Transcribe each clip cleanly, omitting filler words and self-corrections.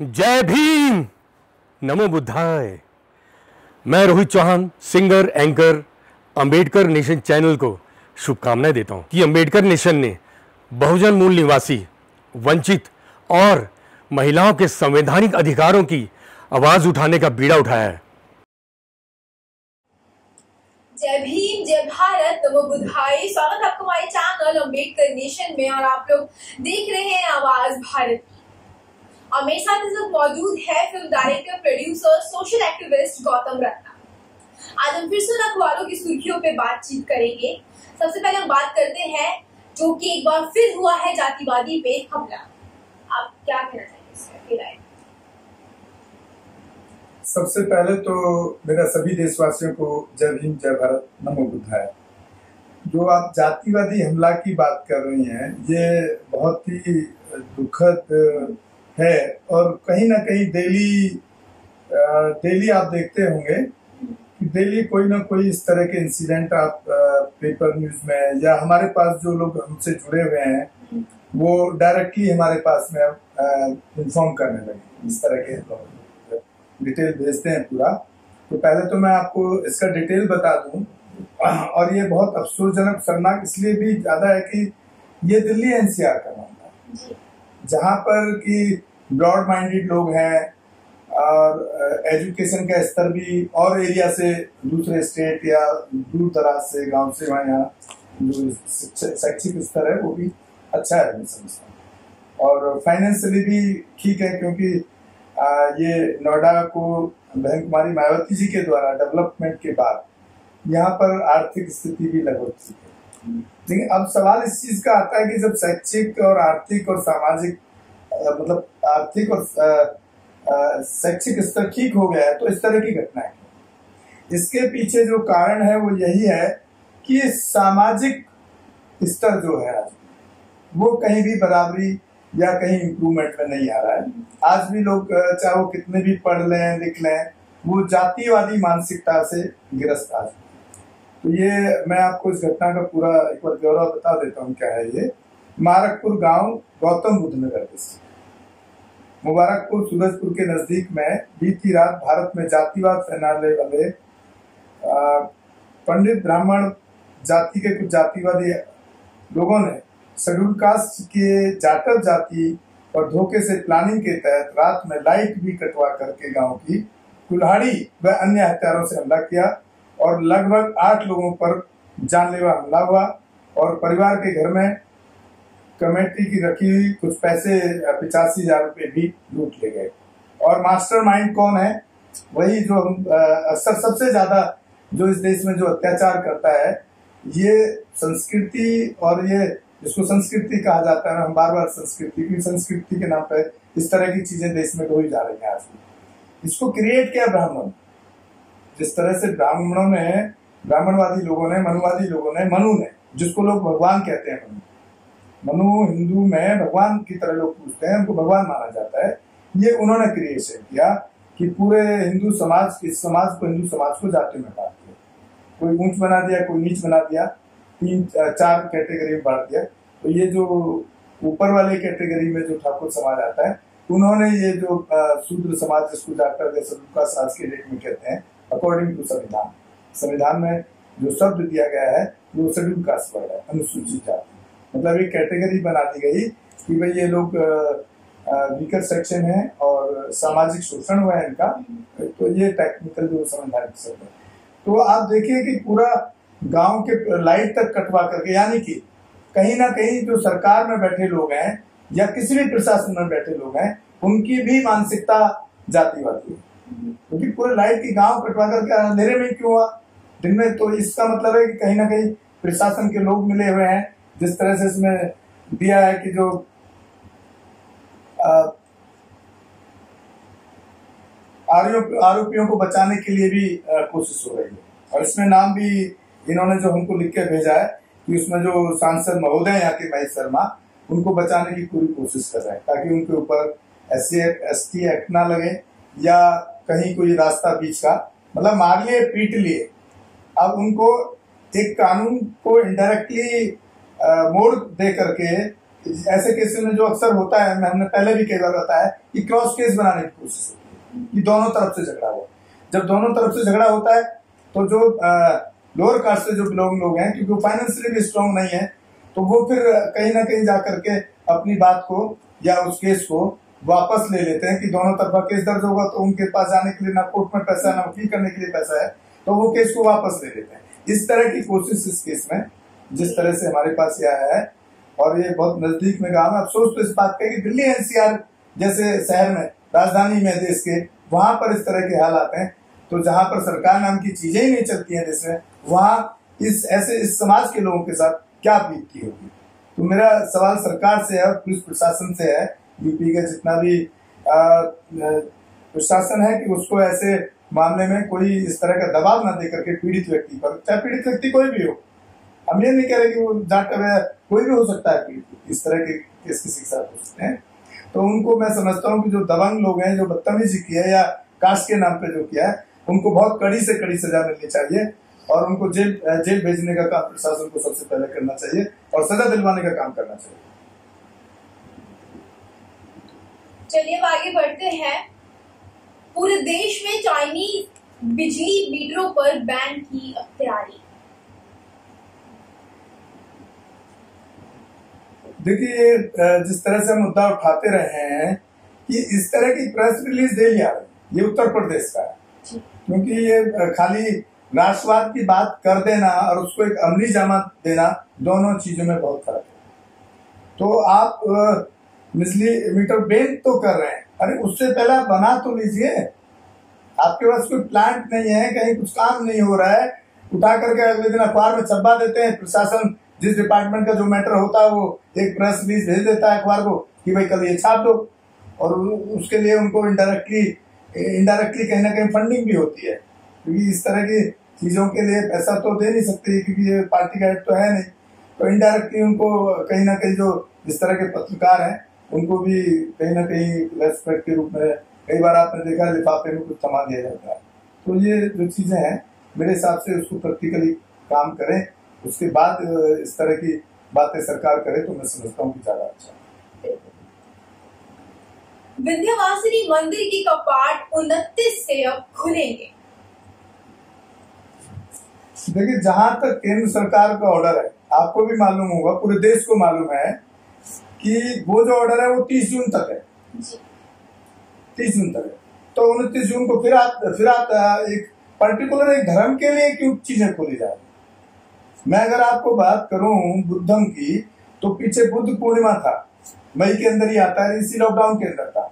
जय भीम, नमो बुद्धाय। मैं Rohit Chauhan, singer, anchor, Ambedkar nation channel को शुभकामनाएं देता हूं कि अंबेडकर नेशन ने बहुजन मूल निवासी, वंचित और महिलाओं के संवैधानिक अधिकारों की आवाज उठाने का बीड़ा उठाया है। जय भीम, जय भारत, नमो बुद्धाय। स्वागत है आपको हमारे चैनल अंबेडकर नेशन में और आप लोग देख रहे हैं आवाज भारत। और मेरे साथ इस वक्त मौजूद है film director, producer, social activist Gautam Ratna. आज हम फिर से अखबारों की सुर्खियों पे बातचीत करेंगे। सबसे पहले हम बात करते हैं जो कि एक बार फिर हुआ है जातिवादी पे हमला। आप क्या कहना चाहेंगे इसके राय? सबसे पहले तो मेरा सभी देशवासियों को जय भीम, जय भारत, नमो बुद्धाय। जो आप जातिवादी हमला की बात कर रही हैं, ये बहुत ही दुखद है और कहीं ना कहीं डेली आप देखते होंगे कि डेली कोई ना कोई इस तरह के इंसिडेंट आप पेपर न्यूज में या हमारे पास जो लोग हमसे जुड़े हुए हैं वो डायरेक्टली हमारे पास में इन्फॉर्म करने लगे। इस तरह के डिटेल भेजते हैं पूरा। तो पहले तो मैं आपको इसका डिटेल बता दूं, और ये बहुत अफसोसजनक, शर्मनाक इसलिए भी ज्यादा है कि ये दिल्ली एनसीआर का मामला है, जहां पर कि ब्रॉड माइंडेड लोग हैं और एजुकेशन का स्तर भी और एरिया से, दूसरे स्टेट या दूर दराज से, गांव से, वहाँ यहाँ जो शैक्षिक स्तर है वो भी अच्छा है मैं समझता हूँ। और फाइनेंशियली भी ठीक है, क्योंकि ये नोएडा को बहन कुमारी मायावती जी के द्वारा डेवलपमेंट के बाद यहाँ पर आर्थिक स्थिति भी लगभग ठीक है। लेकिन अब सवाल इस चीज का आता है कि जब शैक्षिक और आर्थिक और सामाजिक मतलब आर्थिक और शैक्षिक स्तर ठीक हो गया है तो इस तरह की घटनाएं, इसके पीछे जो कारण है वो यही है कि सामाजिक स्तर जो है वो कहीं भी बराबरी या कहीं इम्प्रूवमेंट में नहीं आ रहा है। आज भी लोग चाहे वो कितने भी पढ़ लें लिख लें, वो जातिवादी मानसिकता से गिरफ्त आज। तो ये मैं आपको इस घटना का पूरा एक बार ब्यौरा बता देता हूँ क्या है ये। मुबारकपुर गांव, गौतम बुद्ध नगर डिस्ट्रिक्ट। मुबारकपुर सूरजपुर के नजदीक में बीती रात भारत में जातिवाद फैलाने वाले पंडित ब्राह्मण जाति के कुछ जातिवादी लोगों ने शेड्यूल कास्ट के जाटव जाति और धोखे से प्लानिंग के तहत रात में लाइट भी कटवा करके गांव की कुल्हाड़ी व अन्य हथियारों से हमला किया और लगभग 8 लोगों पर जानलेवा हमला हुआ और परिवार के घर में कमेटी की रखी हुई कुछ पैसे 85,000 रुपए भी लूट ले गए। और मास्टरमाइंड कौन है? वही जो अक्सर सबसे ज्यादा जो इस देश में जो अत्याचार करता है, ये संस्कृति, और ये जिसको संस्कृति कहा जाता है, हम बार बार संस्कृति के नाम पे इस तरह की चीजें देश में हो ही जा रही है आज भी। इसको क्रिएट किया ब्राह्मण। जिस तरह से ब्राह्मणों ने, ब्राह्मणवादी लोगों ने, मनुवादी लोगों ने, मनु ने, जिसको लोग भगवान कहते हैं, मनु हिंदू में भगवान की तरह लोग पूछते हैं, उनको भगवान माना जाता है। ये उन्होंने क्रिएशन किया कि पूरे हिंदू समाज, इस समाज को, हिंदू समाज को जातियों में बांट दिया। कोई ऊंच बना दिया, कोई नीच बना दिया, 3-4 कैटेगरी में बांट दिया। तो ये जो ऊपर वाले कैटेगरी में जो ठाकुर समाज आता है, उन्होंने ये जो शूद्र समाज, जिसको जाकर आज के डेट में कहते हैं, अकॉर्डिंग टू संविधान में जो शब्द दिया गया है वो शेड्यूल कास्ट वर्ड है, अनुसूचित जाति। मतलब एक कैटेगरी बना दी गई कि भाई ये लोग वीकर सेक्शन है और सामाजिक शोषण हुआ है इनका। तो ये टेक्निकल जो संवैधानिक शब्द है। तो आप देखिए कि पूरा गांव के लाइट तक कटवा करके, यानी कि कहीं ना कहीं जो सरकार में बैठे लोग हैं या किसी भी प्रशासन में बैठे लोग हैं, उनकी भी मानसिकता जातिवादी है। क्योंकि पूरे लाइट की गांव कटवा करके अंधेरे में क्यों हुआ, दिन में? तो इसका मतलब है कि कहीं ना कहीं प्रशासन के लोग मिले हुए हैं। जिस तरह से इसमें दिया है कि जो आरोपियों को बचाने के लिए भी कोशिश हो रही है। और इसमें नाम भी इन्होंने जो हमको लिख के भेजा है कि उसमें जो सांसद महोदय यहाँ के महेश शर्मा, उनको बचाने की पूरी कोशिश कर रहे हैं ताकि उनके ऊपर SC/ST एक्ट ना लगे या कहीं कोई रास्ता बीच का, मतलब मार लिए, पीट लिए। अब उनको एक कानून को इनडायरेक्टली मोड़ दे करके ऐसे केसेस में जो अक्सर होता है, हमने पहले भी कई बार बताया कि क्रॉस केस बनाने की कोशिश होती है कि दोनों तरफ से झगड़ा हो। जब दोनों तरफ से झगड़ा होता है तो जो लोअर कास्ट से जो बिलोंग लोग हैं, क्योंकि वो फाइनेंशियली भी स्ट्रांग नहीं है, तो वो फिर कहीं ना कहीं जाकर के अपनी बात को या उस केस को वापस ले लेते हैं कि दोनों तरफा केस दर्ज होगा तो उनके पास जाने के लिए ना कोर्ट में पैसा, ना वकील करने के लिए पैसा है, तो वो केस को वापस ले लेते हैं। इस तरह की कोशिश इस केस में जिस तरह से हमारे पास यह है, और ये बहुत नजदीक में गांव है। अफसोस तो इस बात का कि दिल्ली एनसीआर जैसे शहर में, राजधानी में देश के, वहां पर इस तरह के हालात हैं। तो जहां पर सरकार नाम की चीजें ही नहीं चलती हैं देश में, वहां इस समाज के लोगों के साथ क्या बीतती होगी। तो मेरा सवाल सरकार से है और पुलिस प्रशासन से है, यूपी का जितना भी प्रशासन है, कि उसको ऐसे मामले में कोई इस तरह का दबाव ना देकर के पीड़ित व्यक्ति पर, चाहे पीड़ित व्यक्ति कोई भी हो, हम ये नहीं कह रहे कि वो जाट कोई भी हो सकता है पीड़ित, इस तरह के केस की शिक्षा हो सकते हैं। तो उनको मैं समझता हूँ कि जो दबंग लोग हैं, जो बदतमीजी की है या कास्ट के नाम पे जो किया है, उनको बहुत कड़ी से कड़ी सजा मिलनी चाहिए और उनको जेल भेजने का काम प्रशासन को सबसे पहले करना चाहिए और सजा दिलवाने का काम करना चाहिए। चलिए अब आगे बढ़ते हैं। पूरे देश में चाइनीज बिजली मीटरों पर बैन की तैयारी। देखिए, जिस तरह से हम मुद्दा उठाते रहे हैं कि इस तरह की प्रेस रिलीज दे लिया है, ये उत्तर प्रदेश का है, क्योंकि ये खाली राष्ट्रवाद की बात कर देना और उसको एक अमली जामा देना, दोनों चीजों में बहुत फर्क है। तो आप बिजली मीटर बैन तो कर रहे हैं, अरे उससे पहले आप बना तो लीजिए। आपके पास कोई प्लांट नहीं है, कहीं कुछ काम नहीं हो रहा है, उठा करके अगले दिन अखबार में छपवा देते हैं। प्रशासन जिस डिपार्टमेंट का जो मैटर होता है वो एक प्रेस रिलीज भेज देता है अखबार को कि भाई कल ये छाप दो, और उसके लिए उनको इनडायरेक्टली कहीं ना कहीं फंडिंग भी होती है, क्योंकि इस तरह की चीजों के लिए पैसा तो दे नहीं सकते क्योंकि ये पार्टी का हेड तो है नहीं। तो इनडायरेक्टली उनको कहीं ना कहीं जो इस तरह के पत्रकार हैं उनको भी कहीं ना कहीं रेस्पेक्ट के रूप में कई बार आपने देखा लिफाफे में कुछ थमा दिया जाता है। तो ये जो चीजें हैं मेरे हिसाब से उसको प्रैक्टिकली काम करें, उसके बाद इस तरह की बातें सरकार करे तो मैं समझता हूँ कि ज्यादा अच्छा। विंध्यवासिनी मंदिर की कपाट 29 से अब खुलेंगे। देखिए, जहां तक केंद्र सरकार का ऑर्डर है, आपको भी मालूम होगा, पूरे देश को मालूम है कि वो जो ऑर्डर है वो 30 जून तक है, 30 जून तक है। तो 29 जून को फिर आप एक पर्टिकुलर एक धर्म के लिए क्यों चीजें खोली जा रही। मैं अगर आपको बात करूं बुद्धम की, तो पीछे बुद्ध पूर्णिमा था, मई के अंदर ही आता है, इसी लॉकडाउन के अंदर था,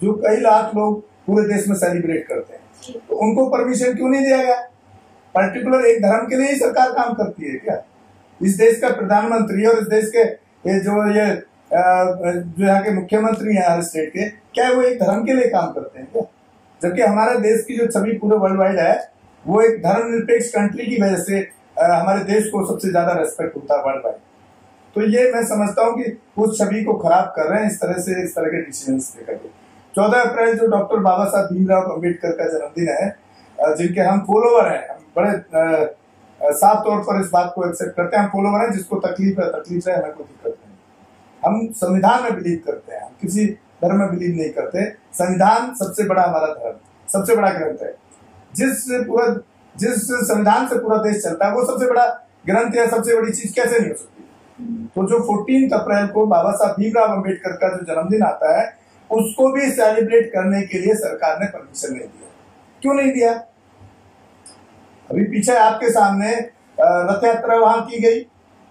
जो कई लाख लोग पूरे देश में सेलिब्रेट करते हैं। तो उनको परमिशन क्यों नहीं दिया गया? पर्टिकुलर एक धर्म के लिए ही सरकार काम करती है क्या? इस देश का प्रधानमंत्री और इस देश के जो यहाँ के मुख्यमंत्री हैं हर स्टेट के, क्या वो एक धर्म के लिए काम करते हैं क्या? जबकि हमारे देश की जो छवि पूरे वर्ल्ड वाइड है वो एक धर्मनिरपेक्ष कंट्री की वजह से हमारे देश को सबसे ज्यादा रेस्पेक्ट होता है वर्ल्ड वाइड। तो ये मैं समझता हूँ कि उस छवि को खराब कर रहे हैं इस तरह के डिसीजन लेकर के। 14 अप्रैल जो डॉक्टर बाबा साहब भीमराव अम्बेडकर का जन्मदिन है, जिनके हम फॉलोवर हैं, हम बड़े साफ तौर पर इस बात को एक्सेप्ट करते हैं, हम फॉलोवर हैं, जिसको तकलीफ है हमें कोई दिक्कत नहीं। हम संविधान में बिलीव करते हैं, हम किसी धर्म में बिलीव नहीं करते। संविधान सबसे बड़ा हमारा धर्म, सबसे बड़ा ग्रंथ है। जिस संविधान से पूरा देश चलता है वो सबसे बड़ा ग्रंथ या सबसे बड़ी चीज कैसे नहीं हो सकती। तो जो 14 अप्रैल को बाबा साहब भीमराव अम्बेडकर का जो जन्मदिन आता है, उसको भी सेलिब्रेट करने के लिए सरकार ने परमिशन नहीं दिया। क्यों नहीं दिया? अभी पीछे आपके सामने रथ यात्रा वहां की गई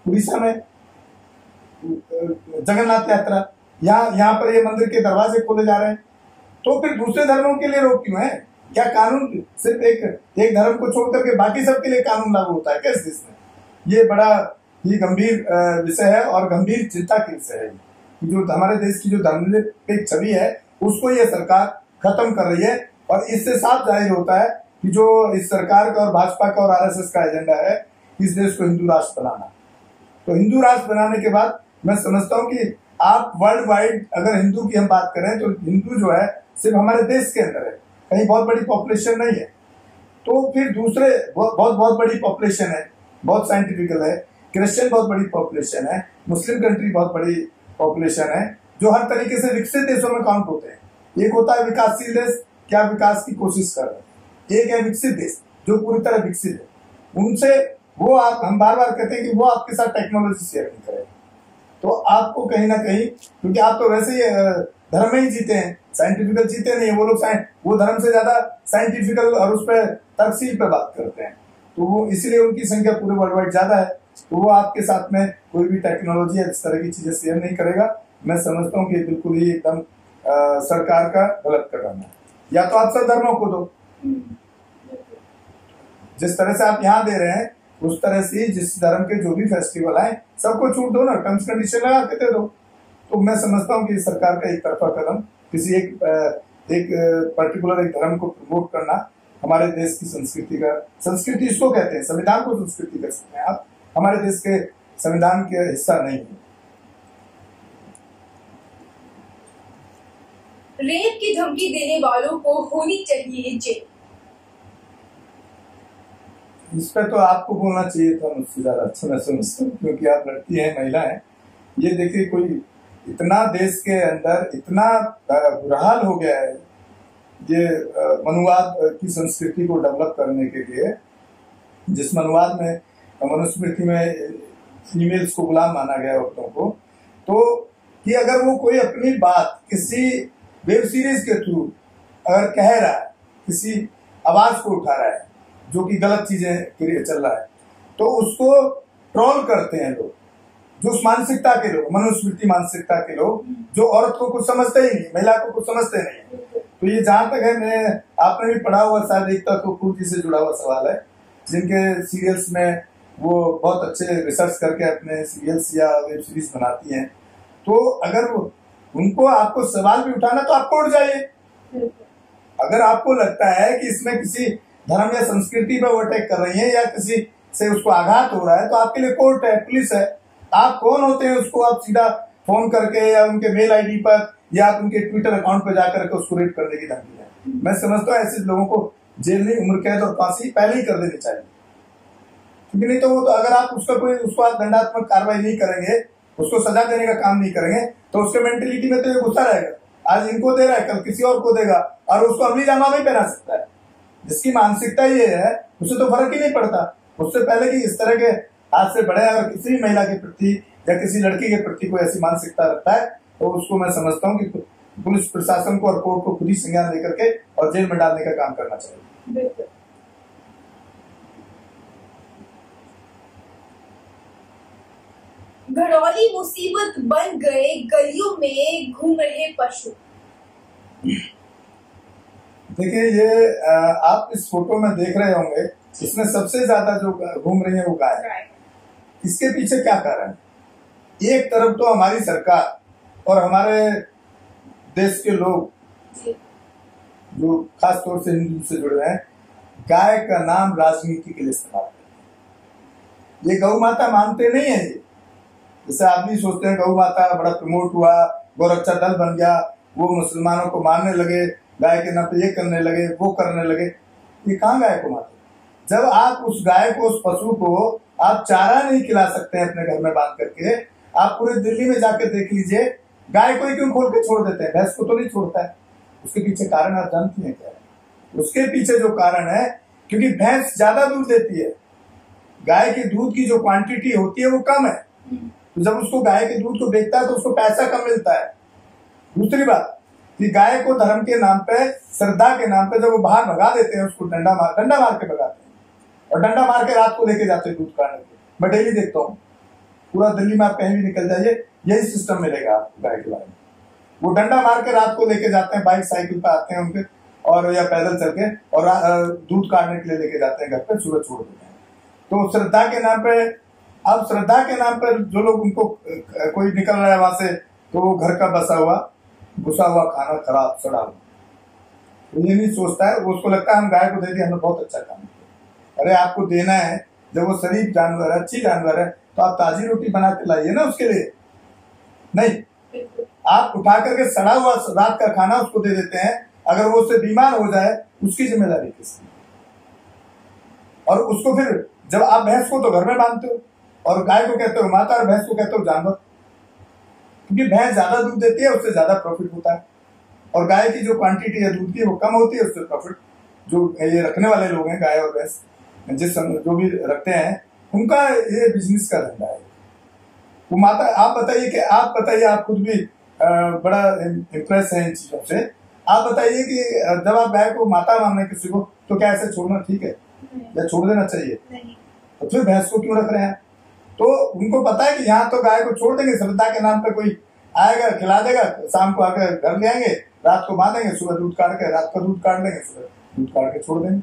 उड़ीसा में, जगन्नाथ यात्रा, यहाँ पर ये मंदिर के दरवाजे खोले जा रहे हैं। तो फिर दूसरे धर्मों के लिए रोक क्यों है? क्या कानून सिर्फ एक धर्म को छोड़ करके बाकी सबके लिए कानून लागू होता है क्या इस देश में? ये बड़ा ही गंभीर विषय है और गंभीर चिंता की विषय है कि जो हमारे देश की जो धर्मनिरपेक्ष छवि है उसको ये सरकार खत्म कर रही है। और इससे साफ जाहिर होता है कि जो इस सरकार का और भाजपा का और आरएसएस का एजेंडा है इस देश को हिंदू राष्ट्र बनाना। तो हिंदू राष्ट्र बनाने के बाद मैं समझता हूँ कि आप वर्ल्ड वाइड अगर हिंदू की हम बात करें तो हिंदू जो है सिर्फ हमारे देश के अंदर है, कहीं बहुत बड़ी पॉपुलेशन नहीं है। तो फिर दूसरे बहुत बड़ी पॉपुलेशन है, बहुत साइंटिफिकल है क्रिश्चियन बहुत बड़ी पॉपुलेशन है, मुस्लिम कंट्री बहुत बड़ी पॉपुलेशन है, जो हर तरीके से विकसित देशों में काउंट होते हैं। एक होता है विकासशील देश, क्या विकास की कोशिश कर रहे हैं, एक है विकसित देश जो पूरी तरह विकसित है। उनसे वो आप हम बार बार कहते हैं कि वो आपके साथ टेक्नोलॉजी शेयर नहीं करेगा, तो आपको कहीं ना कहीं, क्योंकि आप तो वैसे ही धर्म में ही जीते हैं, साइंटिफिकल जीते नहीं है वो लोग, वो धर्म से ज्यादा साइंटिफिकल और उस पर तर्कशील पे बात करते हैं, तो वो इसलिए उनकी संख्या पूरे वर्ल्ड वाइड ज्यादा है, तो वो आपके साथ में कोई भी टेक्नोलॉजी या इस तरह की चीजें शेयर नहीं करेगा। मैं समझता हूँ कि बिल्कुल ही एकदम सरकार का गलत कदम है। या तो आप सब धर्मों को दो, जिस तरह से आप यहाँ दे रहे हैं उस तरह से जिस धर्म के जो भी फेस्टिवल आए सबको छूट दो ना, टर्म्स कंडीशन लगा के दे दो। तो मैं समझता हूँ कि सरकार का एक तरफा कदम किसी एक पर्टिकुलर एक धर्म को प्रमोट करना हमारे देश की संस्कृति इसको कहते हैं, संविधान को संस्कृति कह सकते हैं आप, हमारे देश के संविधान के हिस्सा नहीं है। रेप की धमकी देने वालों को होनी चाहिए जेल। इस पर तो आपको बोलना चाहिए था मुझसे ज्यादा अच्छा, मैं समझता हूँ, क्योंकि आप लड़की हैं, महिला हैं। ये देखिए, कोई इतना देश के अंदर इतना बुरा हाल हो गया है ये मनुवाद की संस्कृति को डेवलप करने के लिए, जिस मनुवाद में मनुस्मृति में फीमेल्स को गुलाम माना गया, औरतों को, तो कि अगर वो कोई अपनी बात किसी वेब सीरीज के थ्रू अगर कह रहा है, किसी आवाज को उठा रहा है जो कि गलत चीजें चल रहा है, तो उसको ट्रोल करते हैं लोग, जो उस मानसिकता के लोग, मनुस्मृति मानसिकता के लोग, जो औरत को कुछ समझते ही नहीं, महिला को कुछ समझते नहीं। तो ये जहां तक है, आपने भी पढ़ा हुआ शायद, एकता कपूर जी से जुड़ा हुआ सवाल है, जिनके सीरियल्स में वो बहुत अच्छे रिसर्च करके अपने सीरियल्स या वेब सीरीज बनाती हैं। तो अगर उनको आपको सवाल भी उठाना तो आपको उठ जाइए। अगर आपको लगता है कि इसमें किसी धर्म या संस्कृति पर वो अटैक कर रही है या किसी से उसको आघात हो रहा है, तो आपके लिए कोर्ट है, पुलिस है। आप कौन होते हैं उसको आप सीधा फोन करके या उनके मेल आईडी पर या आप उनके ट्विटर अकाउंट पर जाकर के उसको रेप करने की धमकी है। मैं समझता हूँ ऐसे लोगों को जेल नहीं, उम्र कैद और फांसी पहले ही कर देनी चाहिए, क्योंकि नहीं तो वो, तो अगर आप उसको आप दंडात्मक कार्रवाई नहीं करेंगे, उसको सजा देने का काम नहीं करेंगे, तो उसके मेंटेलिटी में तो ये गुस्सा रहेगा, आज इनको दे रहा है कल किसी और को देगा, और उसको अमली जामा भी पहना सकता है। जिसकी मानसिकता ये है उसे तो फर्क ही नहीं पड़ता, उससे पहले कि इस तरह के हाथ से बड़े अगर किसी भी महिला के प्रति या किसी लड़की के प्रति कोई ऐसी मानसिकता रखता है, तो उसको मैं समझता हूँ कि पुलिस प्रशासन को और कोर्ट को खुद ही संज्ञान लेकर के और जेल में डालने का काम करना चाहिए। घरौली मुसीबत बन गए, गलियों में घूम रहे पशु। देखिए, ये आप इस फोटो में देख रहे होंगे, इसमें सबसे ज्यादा जो घूम रही है वो गाय है। इसके पीछे क्या कारण है? एक तरफ तो हमारी सरकार और हमारे देश के लोग जो खास तौर से हिंदू से जुड़े हैं, गाय का नाम राजनीति के लिए इस्तेमाल करते हैं। ये गौ माता मानते नहीं है। ये जैसे आदमी सोचते हैं गौ माता बड़ा प्रमोट हुआ, गोरक्षा दल बन गया, वो मुसलमानों को मारने लगे, गाय के नाम पे ये करने लगे, वो करने लगे। ये कहाँ गाय को मारते? जब आप उस गाय को, उस पशु को आप चारा नहीं खिला सकते हैं अपने घर में बांध करके, आप पूरे दिल्ली में जाकर देख लीजिए, गाय को ही क्यों खोल के छोड़ देते हैं, भैंस को तो नहीं छोड़ता है। उसके पीछे कारण आप जानती हैं क्या है? उसके पीछे जो कारण है, क्योंकि भैंस ज्यादा दूध देती है, गाय के दूध की जो क्वांटिटी होती है वो कम है, तो जब उसको गाय के दूध को बेचता है तो उसको पैसा कम मिलता है। दूसरी बात कि गाय को धर्म के नाम पे, श्रद्धा के नाम पे जब वो बाहर भगा देते हैं, उसको डंडा मार के भगाते हैं, और डंडा मार के रात को लेके जाते हैं दूध काटने के। मैं डेली देखता हूँ, पूरा दिल्ली में आप कहीं भी निकल जाइए, यही सिस्टम मिलेगा आपको गाय के बारे में। वो डंडा मार के रात को लेके जाते हैं, बाइक साइकिल पे आते हैं उनके, और या पैदल चल के, और दूध काटने के लिए लेके जाते हैं घर पे, सुबह छोड़ देते हैं। तो श्रद्धा के नाम पे, अब श्रद्धा के नाम पर जो लोग, उनको कोई निकल रहा है वहां से, तो वो घर का बसा हुआ घुसा हुआ खाना खराब सड़ा हुआ, तो ये नहीं सोचता है, उसको लगता है हम गाय को दे दिए, हमने बहुत अच्छा काम किया। अरे आपको देना है, जब वो शरीफ जानवर है, अच्छी जानवर है, तो आप ताजी रोटी बना के लाइए ना उसके लिए। नहीं, आप उठा करके सड़ा हुआ रात का खाना उसको दे देते हैं। अगर वो उससे बीमार हो जाए, उसकी जिम्मेदारी किसकी? और उसको फिर जब आप भैंस को तो घर में बांधते हो, और गाय को कहते हो माता और भैंस को कहते हो जानवर, क्योंकि भैंस ज्यादा दूध देती है, उससे ज्यादा प्रॉफिट होता है, और गाय की जो क्वांटिटी है दूध की वो कम होती है, उससे प्रॉफिट जो ये रखने वाले लोग हैं गाय और भैंस जो भी रखते हैं उनका ये बिजनेस का धंधा है। वो माता आप बताइए आप खुद भी बड़ा इम्प्रेस है इन चीजों से। आप बताइए कि जब आप गाय को माता मानने किसी को, तो क्या ऐसे छोड़ना ठीक है या छोड़ देना चाहिए? तो फिर भैंस को क्यों रख रहे हैं? तो उनको पता है कि यहाँ तो गाय को छोड़ देंगे, श्रद्धा के नाम पे कोई आएगा खिला देगा, शाम को आकर घर ले आएंगे, रात को बांधेंगे, सुबह दूध काट के रात का दूध काट लेंगे, सुबह दूध काट के छोड़ देंगे।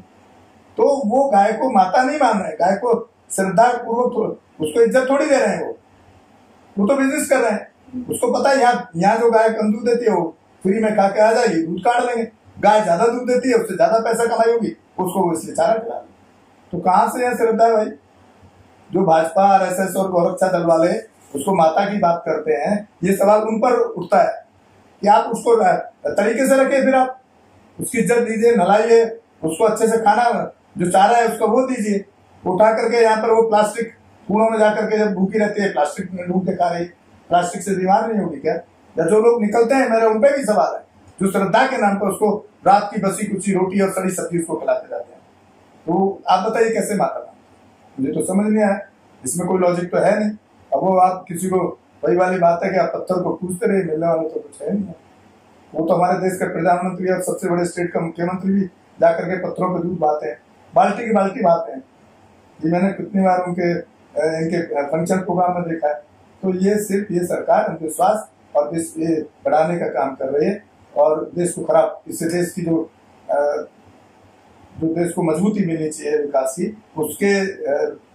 तो वो गाय को माता नहीं मान रहे, गाय को श्रद्धा पूर्वक उसको इज्जत थोड़ी दे रहे हैं, वो तो बिजनेस कर रहे हैं। उसको पता है यहाँ जो गाय कम दूध देती है वो फ्री में खा के आ जाएगी, दूध काट लेंगे। गाय ज्यादा दूध देती है, उससे ज्यादा पैसा कमाई होगी, उसको वो इसलिए चारा खिला। तो कहाँ से यह श्रद्धा है भाई? जो भाजपा आरएसएस और गौरक्षा दल वाले उसको माता की बात करते हैं, ये सवाल उन पर उठता है कि आप उसको तरीके से रखिए, फिर आप उसकी इज्जत दीजिए, नहलाइए, उसको अच्छे से खाना जो चारा है उसको वो दीजिए। उठा करके यहाँ पर वो प्लास्टिक कूड़ों में जाकर के जब भूखी रहती है प्लास्टिक में ढूंढ के खा रही, प्लास्टिक से बीमार नहीं होगी क्या? या जो लोग निकलते हैं, मेरा उन पे भी सवाल है, जो श्रद्धा के नाम पर उसको रात की बसी कुची रोटी और सड़ी सब्जी उसको खिलाते जाते हैं। तो आप बताइए कैसे माता मानते? मुझे तो समझ नहीं आया, इसमें कोई लॉजिक तो है नहीं। अब वो आप किसी को वही वाली बात है कि आप पत्थर को पूछते रहे, मिलने वाला तो कुछ है नहीं। वो तो हमारे देश का प्रधानमंत्री और सबसे बड़े स्टेट का मुख्यमंत्री भी जाकर के पत्थरों पे दूध बहाते हैं, बाल्टी की बाल्टी बहाते हैं। ये मैंने कितनी बार इनके फंक्शन प्रोग्राम में देखा है। तो ये सिर्फ ये सरकार अंधविश्वास और देश ये बढ़ाने का काम कर रही है और देश को खराब, इससे देश की जो देश को मजबूती मिलनी चाहिए विकास की,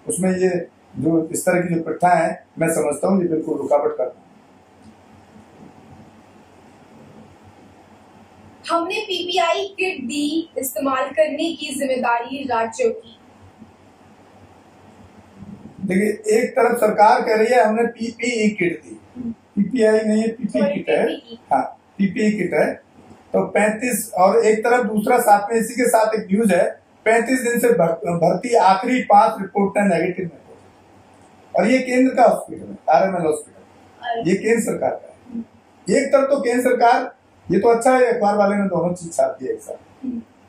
उसमें ये जो इस तरह की जो प्रथा है, मैं समझता हूँ ये बिल्कुल रुकावट करता है। हमने पीपीआई किट दी, इस्तेमाल करने की जिम्मेदारी राज्यों की। देखिए, एक तरफ सरकार कह रही है हमने पीपीई किट दी, पीपीआई नहीं है, पीपीई किट है। हाँ, पीपीई किट है। तो 35 और एक तरफ दूसरा साथ में इसी के साथ एक न्यूज है, 35 दिन से भर्ती आखिरी 5 रिपोर्ट नेगेटिव में, और ये केंद्र का हॉस्पिटल है, आरएमएल हॉस्पिटल, ये केंद्र सरकार का है। एक तरफ तो केंद्र सरकार, ये तो अच्छा है अखबार वाले ने दोनों चीज छाप दी एक साथ।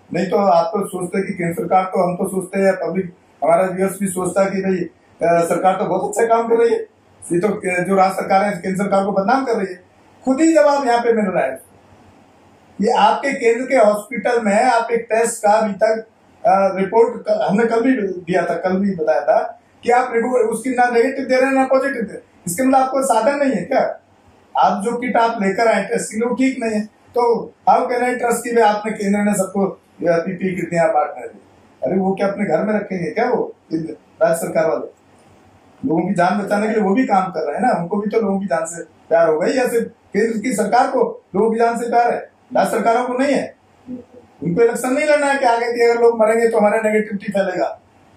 नहीं तो आप तो सोचते कि केंद्र सरकार, तो हम तो सोचते हैं, पब्लिक हमारा व्यूअर्स भी सोचता है कि भाई सरकार तो बहुत अच्छा काम कर रही है, ये तो जो राज्य सरकार है केंद्र सरकार को बदनाम कर रही है। खुद ही जवाब यहाँ पे मिल रहा है। ये आपके केंद्र के हॉस्पिटल में आप एक टेस्ट का अभी तक रिपोर्ट हमने कल भी दिया था, कल भी बताया था कि आप रिपोर्ट उसकी ना नेगेटिव दे रहे हैं ना पॉजिटिव दे रहे हैं। इसके मतलब आपको साधन नहीं है क्या? आप जो किट आप लेकर आए टेस्ट के लिए वो ठीक नहीं है, तो हाउ कैन आई ट्रस्ट की आपने केंद्र ने सबको पीपीई किट दिया बांटने दी? अरे वो क्या अपने घर में रखेंगे क्या? वो राज्य सरकार वाले लोगों की जान बचाने के लिए वो भी काम कर रहे हैं ना, उनको भी तो लोगों की जान से प्यार होगा। या सिर्फ केंद्र की सरकार को लोगों की जान से प्यार है, राज्य सरकारों को नहीं है? उनको इलेक्शन नहीं लड़ना है कि आगे की अगर लोग मरेंगे तो हमारे नेगेटिविटी फैलेगा।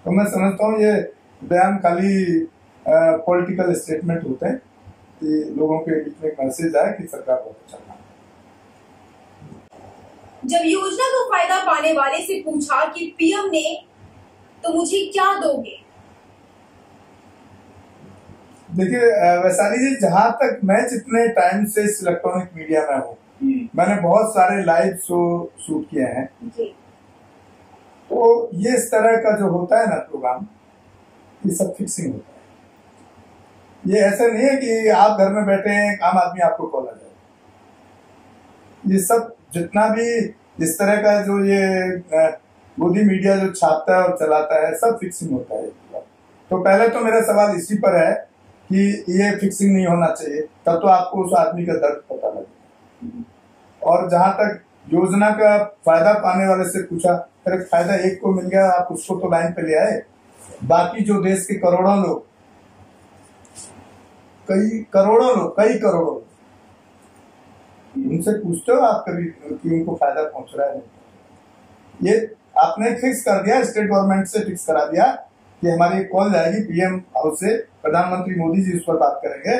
तो मैं समझता हूँ ये बयान खाली पॉलिटिकल स्टेटमेंट होते हैं कि लोगों के बीच में एक मैसेज आए कि सरकार बहुत अच्छा काम। जब योजना का फायदा पाने वाले से पूछा कि पीएम ने तो मुझे क्या दोगे? देखिए वैशाली जी, जहां तक मैं जितने टाइम से इस इलेक्ट्रॉनिक मीडिया में हूँ, मैंने बहुत सारे लाइव शो शूट किए हैं। तो ये इस तरह का जो होता है ना प्रोग्राम, ये सब फिक्सिंग होता है। ये ऐसा नहीं है कि आप घर में बैठे हैं, आम आदमी आपको कॉल आ जाए। ये सब जितना भी इस तरह का जो ये मोदी मीडिया जो छापता है और चलाता है, सब फिक्सिंग होता है। तो पहले तो मेरा सवाल इसी पर है कि ये फिक्सिंग नहीं होना चाहिए, तब तो आपको उस आदमी का दर्द पता लगेगा। और जहां तक योजना का फायदा पाने वाले से पूछा, अरे फायदा एक को मिल गया, आप उसको तो लाइन पे ले आए, बाकी जो देश के करोड़ों लोग, कई करोड़ों उनसे पूछते हो आप कभी कि उनको फायदा पहुंच रहा है? ये आपने फिक्स कर दिया, स्टेट गवर्नमेंट से फिक्स करा दिया कि हमारी कॉल जाएगी पीएम हाउस से, प्रधानमंत्री मोदी जी उस पर बात करेंगे,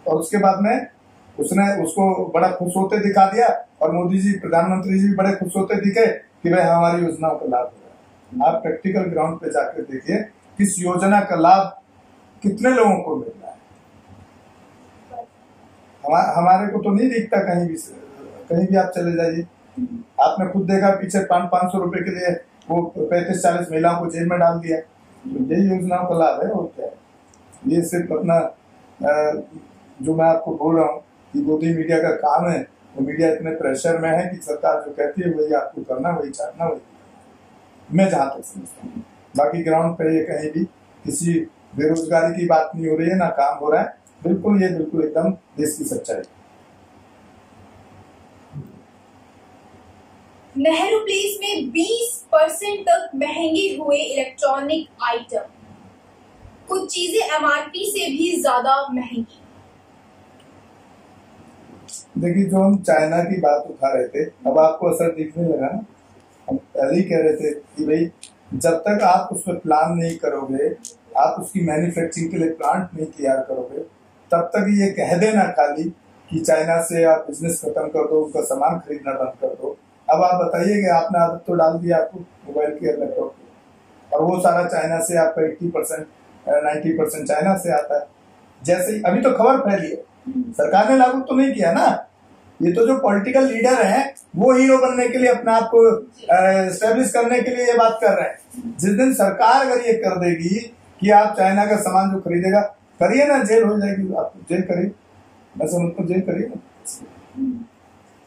और उसके बाद में उसने उसको बड़ा खुश होते दिखा दिया, और मोदी जी प्रधानमंत्री जी भी बड़े खुश होते दिखे कि भाई हमारी योजनाओं का लाभ हो रहा है। आप प्रैक्टिकल ग्राउंड पे जाकर देखिए किस योजना का लाभ कितने लोगों को मिल रहा है। हमारे को तो नहीं दिखता कहीं भी आप चले जाइए। आपने खुद देखा पीछे 500 रुपए के लिए वो 35-40 महिलाओं को जेल में डाल दिया। तो यही योजनाओं का लाभ है और क्या है। ये सिर्फ अपना जो मैं आपको बोल रहा हूँ कि गोदी मीडिया का काम है, वो मीडिया इतने प्रेशर में है कि सरकार जो कहती है वही आपको करना, वही चाहना, वही मैं जहाँ तक समझता हूँ। बाकी ग्राउंड पे ये कहीं भी किसी बेरोजगारी की बात नहीं हो रही है, ना काम हो रहा है। बिल्कुल एकदम देश की सच्चाई। नेहरू प्लेस में 20% तक महंगे हुए इलेक्ट्रॉनिक आइटम, कुछ चीजें एमआरपी से भी ज्यादा महंगी। देखिए, जो हम चाइना की बात उठा रहे थे, अब आपको असर दिखने लगा ना। हम पहले ही कह रहे थे कि भाई जब तक आप उस पर प्लान नहीं करोगे, आप उसकी मैन्युफैक्चरिंग के लिए प्लांट नहीं तैयार करोगे, तब तक ये कह देना खाली कि चाइना से आप बिजनेस खत्म कर दो, उनका सामान खरीदना बंद कर दो। अब आप बताइए कि आपने आदत तो डाल दिया आपको मोबाइल की, लैपटॉप की, और वो सारा चाइना से आपका 80% 90% चाइना से आता है। जैसे ही अभी तो खबर फैली है, सरकार ने लागू तो नहीं किया ना। ये तो जो पॉलिटिकल लीडर हैं वो हीरो बनने के लिए, अपने आप को एस्टेब्लिश करने के लिए ये बात कर रहे हैं। जिस दिन सरकार अगर ये कर देगी कि आप चाइना का सामान जो खरीदेगा, करिए ना, जेल हो जाएगी। आप जेल करिए, मैं समझता हूँ जेल करिए ना।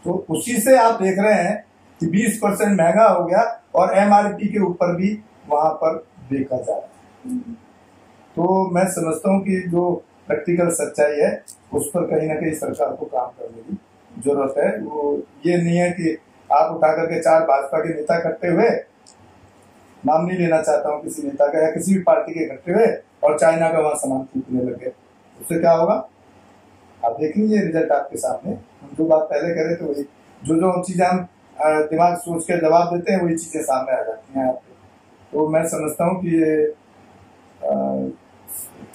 तो उसी से आप देख रहे हैं कि 20% महंगा हो गया और एमआरपी के ऊपर भी वहां पर बेचा जा रहा है। तो मैं समझता हूँ कि जो प्रैक्टिकल सच्चाई है उस पर कहीं ना कहीं सरकार को काम करने की जरूरत है। वो ये नहीं है कि आप उठा करके 4 भाजपा के नेता इकट्ठे हुए, नाम नहीं लेना चाहता हूँ किसी नेता का या किसी भी पार्टी के इकट्ठे हुए, और चाइना का वहां सामान खरीदने लगे। उससे क्या होगा आप देख लीजिए, रिजल्ट आपके सामने। हम जो बात पहले कह रहे थे वही, जो चीजें हम दिमाग सोच के जवाब देते हैं वही चीजें सामने आ जाती हैं आपके। तो मैं समझता हूँ कि ये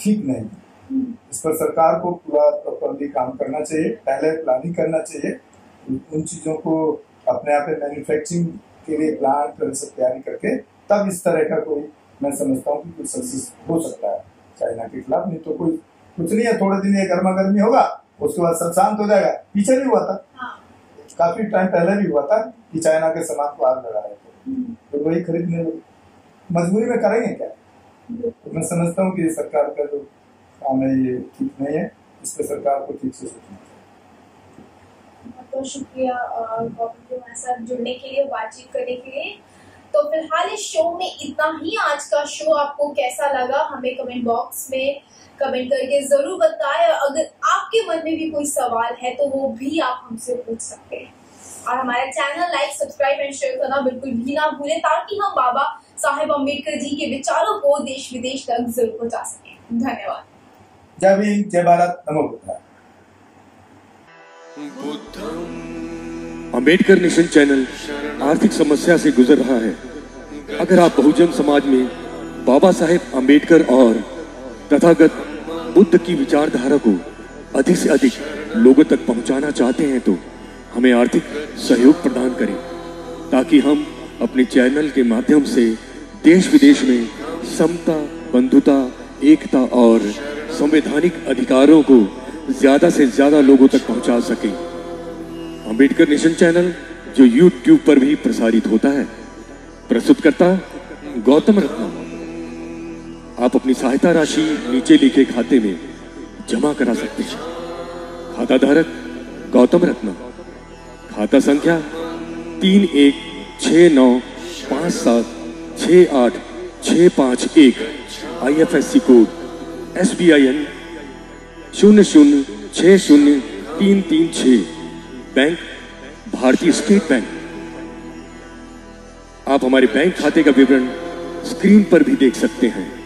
ठीक नहीं। इस पर सरकार को पूरा प्रॉपर्ली काम करना चाहिए, पहले प्लानिंग करना चाहिए, उन चीजों को अपने आप में मैन्युफैक्चरिंग के लिए प्लांट सब तैयारी करके, तब इस तरह का कोई, मैं समझता हूँ कि कुछ सक्सेस हो सकता है चाइना के खिलाफ। नहीं तो कोई कुछ नहीं है, थोड़े दिन ये गर्मा गर्मी होगा, उसके बाद सब शांत हो जाएगा। पीछे भी हुआ था, काफी टाइम पहले भी हुआ था कि चाइना के सामान को आग लगा रहे थे, तो वही खरीदने मजबूरी में करेंगे क्या। तो मैं समझता हूँ कि सरकार का जो काम है ये ठीक नहीं है, इस पर सरकार को ठीक से सोचना चाहिए। बहुत शुक्रिया हमारे साथ जुड़ने के लिए, बातचीत करने के लिए। तो फिलहाल इस शो में इतना ही। आज का शो आपको कैसा लगा हमें कमेंट बॉक्स में कमेंट करके जरूर बताएं। और अगर आपके मन में भी कोई सवाल है तो वो भी आप हमसे पूछ सकते हैं। और हमारा channel like, subscribe and share करना बिल्कुल भी ना भूलें, ताकि हम बाबा साहेब अम्बेडकर जी के विचारों को देश विदेश तक जरूर पहुंचा सकें। धन्यवाद। जय भीम, जय भारत, नमो बुद्धाय। अम्बेडकर नेशन चैनल आर्थिक समस्या से गुजर रहा है। अगर आप बहुजन समाज में बाबा साहेब अम्बेडकर और तथागत बुद्ध की विचारधारा को अधिक से अधिक लोगों तक पहुंचाना चाहते हैं तो हमें आर्थिक सहयोग प्रदान करें, ताकि हम अपने चैनल के माध्यम से देश विदेश में समता, बंधुता, एकता और संवैधानिक अधिकारों को ज्यादा से ज्यादा लोगों तक पहुंचा सकें। अम्बेडकर नेशन चैनल जो YouTube पर भी प्रसारित होता है, प्रस्तुतकर्ता गौतम रत्न। आप अपनी सहायता राशि नीचे लिखे खाते में जमा करा सकते हैं। खाता धारक गौतम रत्न, खाता संख्या 316957686551, IFSC कोड SBIN 0060336, बैंक भारतीय स्टेट बैंक। आप हमारे बैंक खाते का विवरण स्क्रीन पर भी देख सकते हैं।